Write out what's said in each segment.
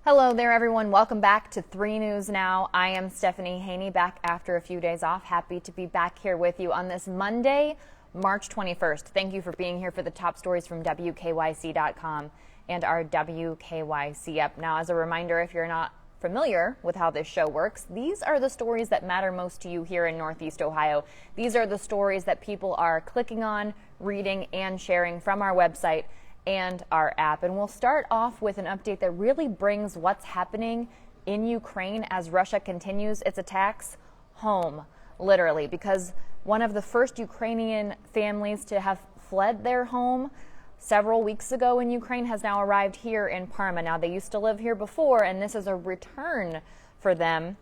Hello there, everyone. Welcome back to 3 News Now. I am Stephanie Haney, back after a few days off. Happy to be back here with you on this Monday, March 21st. Thank you for being here for the top stories from WKYC.com and our WKYC app. Now, as a reminder, if you're not familiar with how this show works, these are the stories that matter most to you here in Northeast Ohio. These are the stories that people are clicking on, reading, and sharing from our website and our app. And we'll start off with an update that really brings what's happening in Ukraine as Russia continues its attacks home, literally, because one of the first Ukrainian families to have fled their home several weeks ago in Ukraine has now arrived here in Parma. Now, they used to live here before, and this is a return for them,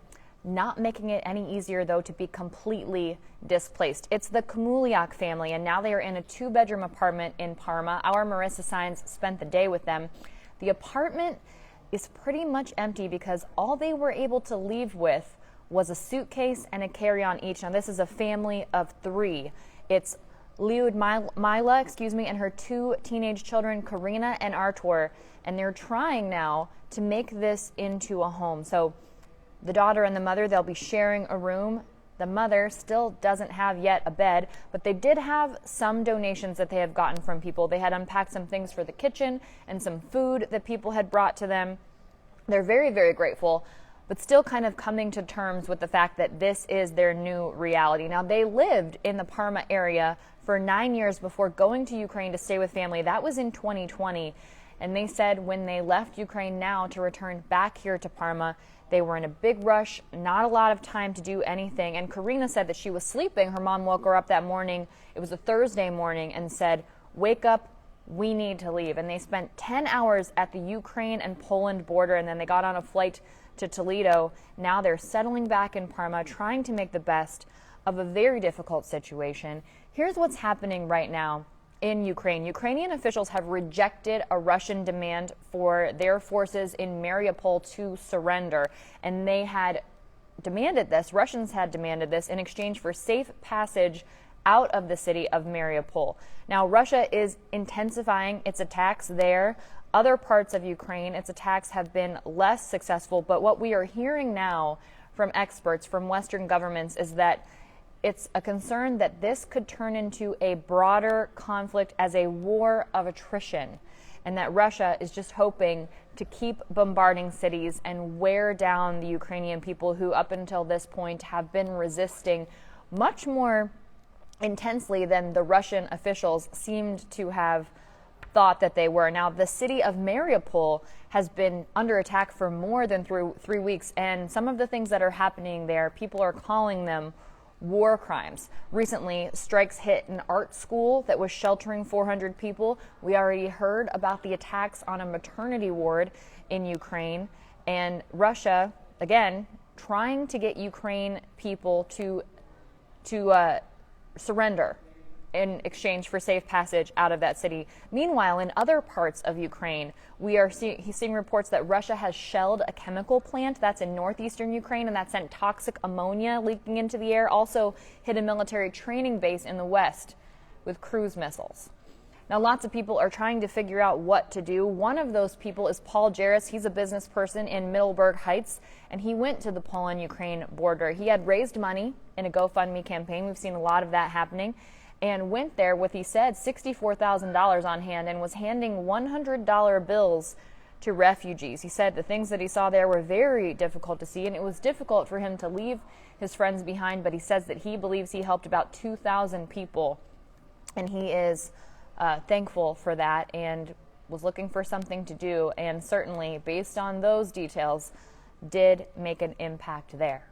not making it any easier, though, to be completely displaced. It's the Kamuliak family, and now they are in a 2-bedroom apartment in Parma. Our Marissa Sines spent the day with them. The apartment is pretty much empty because all they were able to leave with was a suitcase and a carry-on each. Now, this is a family of 3. It's Lyudmila, and her 2 teenage children, Karina and Artur, and they're trying now to make this into a home. So the daughter and the mother, they'll be sharing a room. The mother still doesn't have yet a bed, but they did have some donations that they have gotten from people. They had unpacked some things for the kitchen and some food that people had brought to them. They're very, very grateful, but still kind of coming to terms with the fact that this is their new reality. Now, they lived in the Parma area for 9 years before going to Ukraine to stay with family. That was in 2020. And they said when they left Ukraine now to return back here to Parma, they were in a big rush, not a lot of time to do anything. And Karina said that she was sleeping. Her mom woke her up that morning. It was a Thursday morning, and said, "Wake up, we need to leave." And they spent 10 hours at the Ukraine and Poland border, and then they got on a flight to Toledo. Now they're settling back in Parma, trying to make the best of a very difficult situation. Here's what's happening right now in Ukraine. Ukrainian officials have rejected a Russian demand for their forces in Mariupol to surrender. And they had demanded this, Russians had demanded this in exchange for safe passage out of the city of Mariupol. Now, Russia is intensifying its attacks there. Other parts of Ukraine, its attacks have been less successful. But what we are hearing now from experts, from Western governments, is that it's a concern that this could turn into a broader conflict as a war of attrition, and that Russia is just hoping to keep bombarding cities and wear down the Ukrainian people who up until this point have been resisting much more intensely than the Russian officials seemed to have thought that they were. Now, the city of Mariupol has been under attack for more than 3 weeks, and some of the things that are happening there, people are calling them war crimes. Recently, strikes hit an art school that was sheltering 400 people. We already heard about the attacks on a maternity ward in Ukraine. And Russia, again, trying to get Ukraine people to surrender in exchange for safe passage out of that city. Meanwhile, in other parts of Ukraine, we are seeing reports that Russia has shelled a chemical plant that's in northeastern Ukraine, and that sent toxic ammonia leaking into the air. Also hit a military training base in the west with cruise missiles. Now, lots of people are trying to figure out what to do. One of those people is Paul Jarris. He's a business person in Middleburg Heights, and he went to the Poland-Ukraine border. He had raised money in a GoFundMe campaign. We've seen a lot of that happening. And went there with, he said, $64,000 on hand, and was handing $100 bills to refugees. He said the things that he saw there were very difficult to see, and it was difficult for him to leave his friends behind, but he says that he believes he helped about 2,000 people, and he is thankful for that and was looking for something to do, and certainly, based on those details, did make an impact there.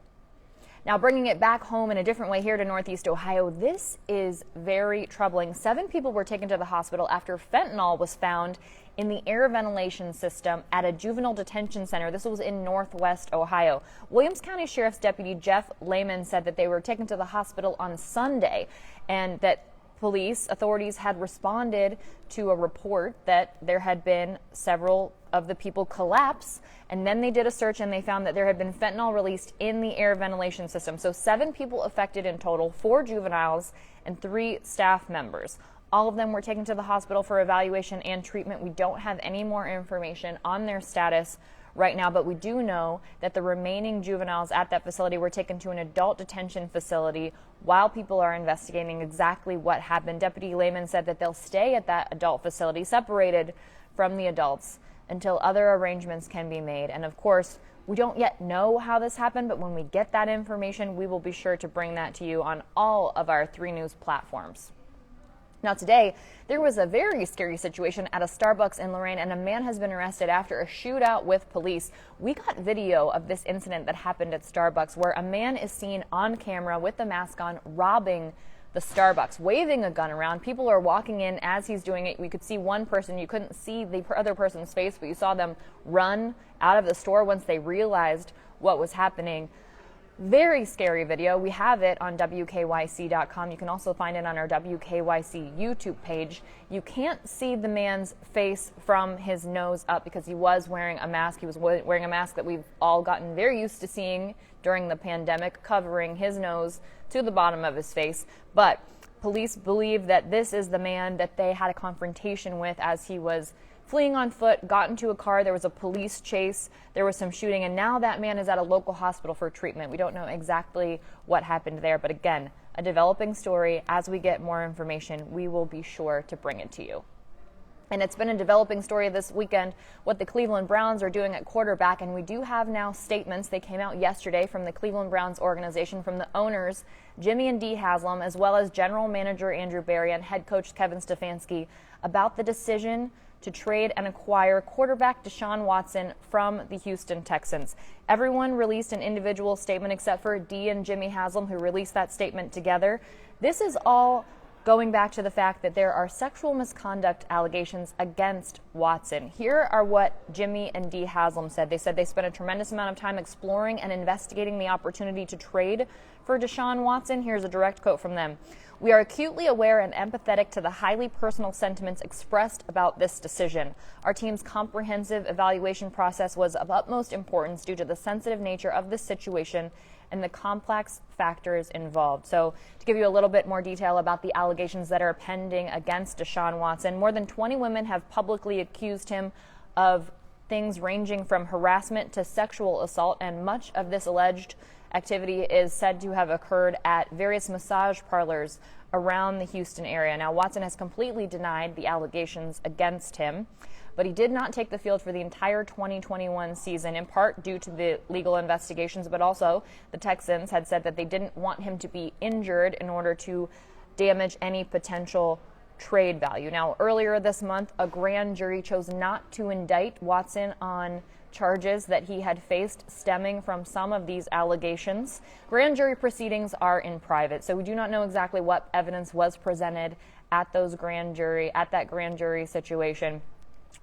Now, bringing it back home in a different way here to Northeast Ohio, this is very troubling. 7 people were taken to the hospital after fentanyl was found in the air ventilation system at a juvenile detention center. This was in Northwest Ohio. Williams County Sheriff's Deputy Jeff Lehman said that they were taken to the hospital on Sunday, and that police authorities had responded to a report that there had been several of the people collapse, and then they did a search and they found that there had been fentanyl released in the air ventilation system. So 7 people affected in total, 4 juveniles and 3 staff members. All of them were taken to the hospital for evaluation and treatment. We don't have any more information on their status right now, but we do know that the remaining juveniles at that facility were taken to an adult detention facility while people are investigating exactly what happened. Deputy Lehman said that they'll stay at that adult facility, separated from the adults, until other arrangements can be made. And of course, we don't yet know how this happened, but when we get that information, we will be sure to bring that to you on all of our 3 News platforms. Now today, there was a very scary situation at a Starbucks in Lorraine, and a man has been arrested after a shootout with police. We got video of this incident that happened at Starbucks where a man is seen on camera with a mask on robbing the Starbucks, waving a gun around. People are walking in as he's doing it. We could see one person. You couldn't see the other person's face, but you saw them run out of the store once they realized what was happening. Very scary video. We have it on WKYC.com. You can also find it on our WKYC YouTube page. You can't see the man's face from his nose up because he was wearing a mask. He was wearing a mask that we've all gotten very used to seeing during the pandemic, covering his nose to the bottom of his face. But police believe that this is the man that they had a confrontation with as he was fleeing on foot, got into a car. There was a police chase. There was some shooting, and now that man is at a local hospital for treatment. We don't know exactly what happened there, but again, a developing story. As we get more information, we will be sure to bring it to you. And it's been a developing story this weekend, what the Cleveland Browns are doing at quarterback, and we do have now statements. They came out yesterday from the Cleveland Browns organization, from the owners, Jimmy and Dee Haslam, as well as general manager Andrew Berry and head coach Kevin Stefanski, about the decision to trade and acquire quarterback Deshaun Watson from the Houston Texans. Everyone released an individual statement except for Dee and Jimmy Haslam, who released that statement together. This is all going back to the fact that there are sexual misconduct allegations against Watson. Here are what Jimmy and Dee Haslam said. They said they spent a tremendous amount of time exploring and investigating the opportunity to trade for Deshaun Watson. Here's a direct quote from them. "We are acutely aware and empathetic to the highly personal sentiments expressed about this decision. Our team's comprehensive evaluation process was of utmost importance due to the sensitive nature of this situation and the complex factors involved." So to give you a little bit more detail about the allegations that are pending against Deshaun Watson, more than 20 women have publicly accused him of things ranging from harassment to sexual assault, and much of this alleged activity is said to have occurred at various massage parlors around the Houston area. Now, Watson has completely denied the allegations against him, but he did not take the field for the entire 2021 season, in part due to the legal investigations, but also the Texans had said that they didn't want him to be injured in order to damage any potential trade value. Now, earlier this month, a grand jury chose not to indict Watson on charges that he had faced stemming from some of these allegations. Grand jury proceedings are in private, so we do not know exactly what evidence was presented at that grand jury situation.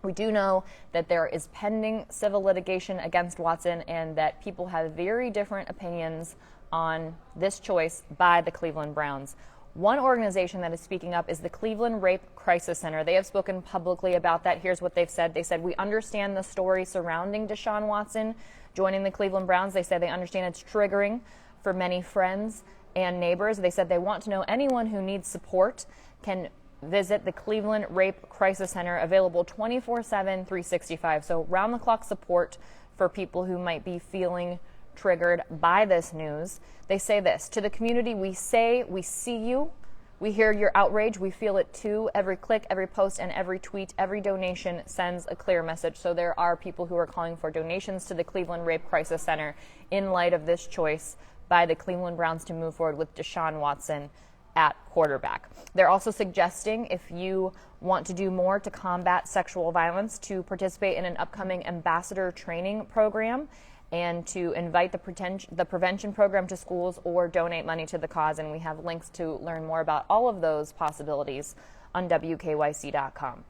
We do know that there is pending civil litigation against Watson and that people have very different opinions on this choice by the Cleveland Browns. One organization that is speaking up is the Cleveland Rape Crisis Center. They have spoken publicly about that. Here's what they've said. They said, "We understand the story surrounding Deshaun Watson joining the Cleveland Browns." They said they understand it's triggering for many friends and neighbors. They said they want to know anyone who needs support can visit the Cleveland Rape Crisis Center, available 24/7, 365. So round-the-clock support for people who might be feeling triggered by this news. They say this: "To the community, we say we see you. We hear your outrage. We feel it too. Every click, every post, and every tweet, every donation sends a clear message." So there are people who are calling for donations to the Cleveland Rape Crisis Center in light of this choice by the Cleveland Browns to move forward with Deshaun Watson at quarterback. They're also suggesting, if you want to do more to combat sexual violence, to participate in an upcoming ambassador training program and to invite the prevention program to schools or donate money to the cause. And we have links to learn more about all of those possibilities on WKYC.com.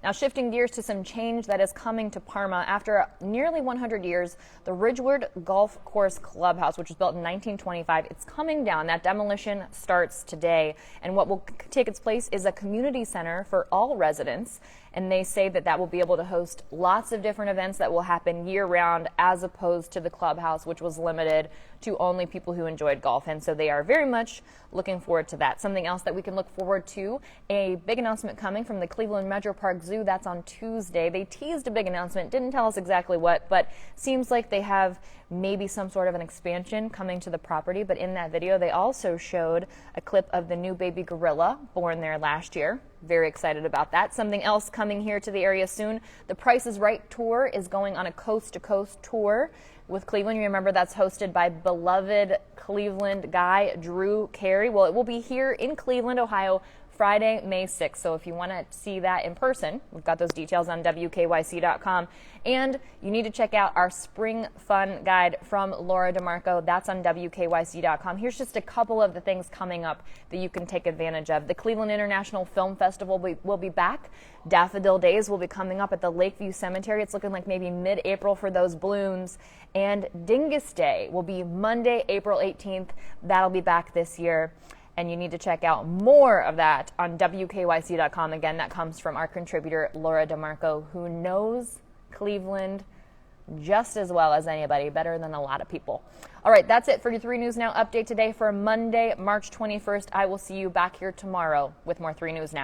Now, shifting gears to some change that is coming to Parma. After nearly 100 years, the Ridgewood Golf Course Clubhouse, which was built in 1925, it's coming down. That demolition starts today. And what will take its place is a community center for all residents. and they say that that will be able to host lots of different events that will happen year-round, as opposed to the clubhouse, which was limited to only people who enjoyed golf. And so they are very much looking forward to that. Something else that we can look forward to, a big announcement coming from the Cleveland Metro Park Zoo. That's on Tuesday. They teased a big announcement, didn't tell us exactly what, but seems like they have maybe some sort of an expansion coming to the property. But in that video, they also showed a clip of the new baby gorilla born there last year. Very excited about that. Something else coming here to the area soon. The Price is Right tour is going on a coast-to-coast tour with Cleveland. You remember that's hosted by beloved Cleveland guy Drew Carey. Well, it will be here in Cleveland, Ohio, Friday, May 6th. So if you want to see that in person, we've got those details on WKYC.com. And you need to check out our spring fun guide from Laura DeMarco. That's on WKYC.com. Here's just a couple of the things coming up that you can take advantage of. The Cleveland International Film Festival will be back. Daffodil Days will be coming up at the Lakeview Cemetery. It's looking like maybe mid-April for those balloons. And Dingus Day will be Monday, April 18th. That'll be back this year. And you need to check out more of that on WKYC.com. Again, that comes from our contributor, Laura DeMarco, who knows Cleveland just as well as anybody, better than a lot of people. All right, that's it for your 3 News Now update today for Monday, March 21st. I will see you back here tomorrow with more 3 News Now.